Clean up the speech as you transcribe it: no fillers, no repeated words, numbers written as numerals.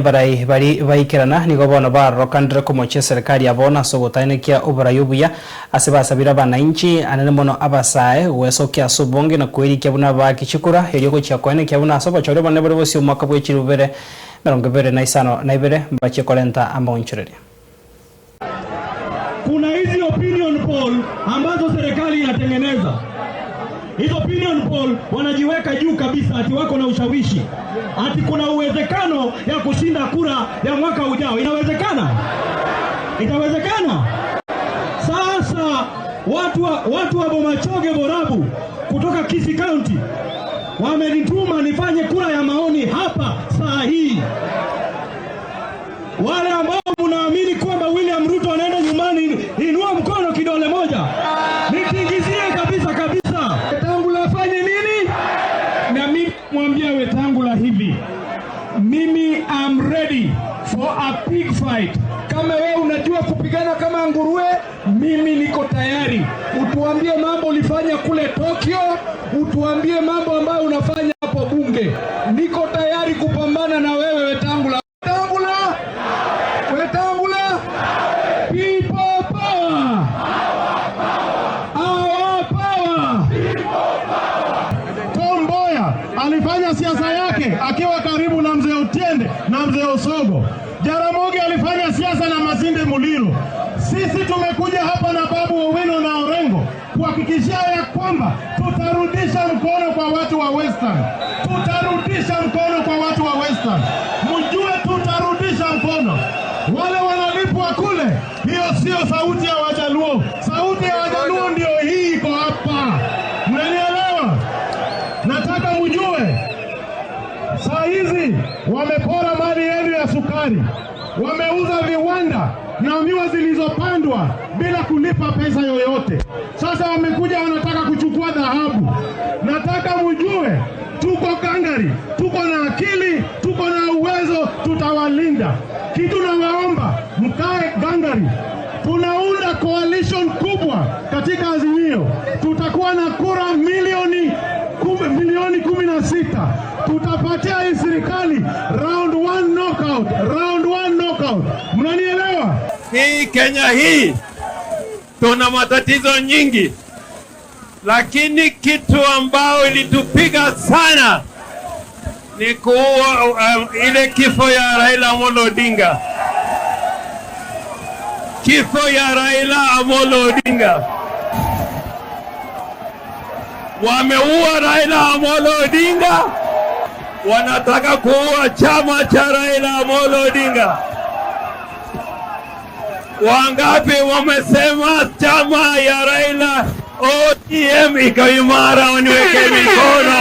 barai bari baikirana nigo bono barokandire kumoche serikali abona sogotainekia uburayubuya asibasabira bananchi anene mono abasae wesokia subonge na kwerikia buna bakichikura erioko chiakwene kia buna soba chore bane bari bosi umwaka bwechirubere 2025 mbache kolenta amaonchireri. Kuna hizi opinion poll ambazo serikali inatengeneza. Hizo opinion poll wanajiweka juu kabisa ati wako na ushawishi. Ati kuna uwezekano ya kushinda kura ya mwaka ujao. Inawezekana? Itawezekana? Sasa watu wa Bomachoge Borabu kutoka Kisii County wamenituma nifanye kura ya maoni hapa saa hii. Wale ambao mnaamini kwamba William Ruto anaenda nyumbani, inua mkono kidole moja. Nitingizie kabisa kabisa. Wetangula afanye nini? Na mimi mwambia Wetangula hivi. Mimi am ready for a pig fight. Kama wewe unajua kupigana kama nguruwe, mimi niko tayari. Utuambie mambo ulifanya kule Tokyo, utuambie mambo ambayo unafanya hapo bunge. Niko tayari kupambana na wewe Wetangula. Wetangula, people power. Our power. Tom Mboya alifanya siasa yake akiwa karibu na mzee Otiende na mzee Osogo. Jaramogi alifanya siasa na Masinde Muliro. Sisi tumekuja hapa na Babu Owino na Orengo kuhakikishia ya kwamba tutarudisha mkono kwa watu wa Western. Tutarudisha mkono kwa watu wa Western. Mjue tutarudisha mkono. Wale wanalipwa kule, hiyo sio sauti ya Wajaluo. Sauti ya Wajaluo ndio hii iko hapa. Mnanielewa? Nataka mjue. Saa hizi wamepora mali yenu ya sukari. Wameuza viwanda na miwa zilizopandwa bila kulipa pesa yoyote. Sasa wamekuja wanataka kuchukua dhahabu. Nataka mjue tuko gangari, tuko na akili, tuko na uwezo, tutawalinda. Kitu nawaomba mkae gangari. Tunaunda coalition kubwa katika Azimio. Tutakuwa na kura milioni 16. Tutapatia hii serikali round 1 knockout, round 1 knockout. Mnanielewa? Hii Kenya hii tuna matatizo nyingi, lakini kitu ambao ilitupiga sana ni ile kifo ya Raila Amolo Odinga. Kifo ya Raila Amolo Odinga. Wameua Raila Amolo Odinga, wanataka kuua chama cha Raila Amolo Odinga. Wangapi wamesema chama ya Raila ODM iko imara, waniweke mikono.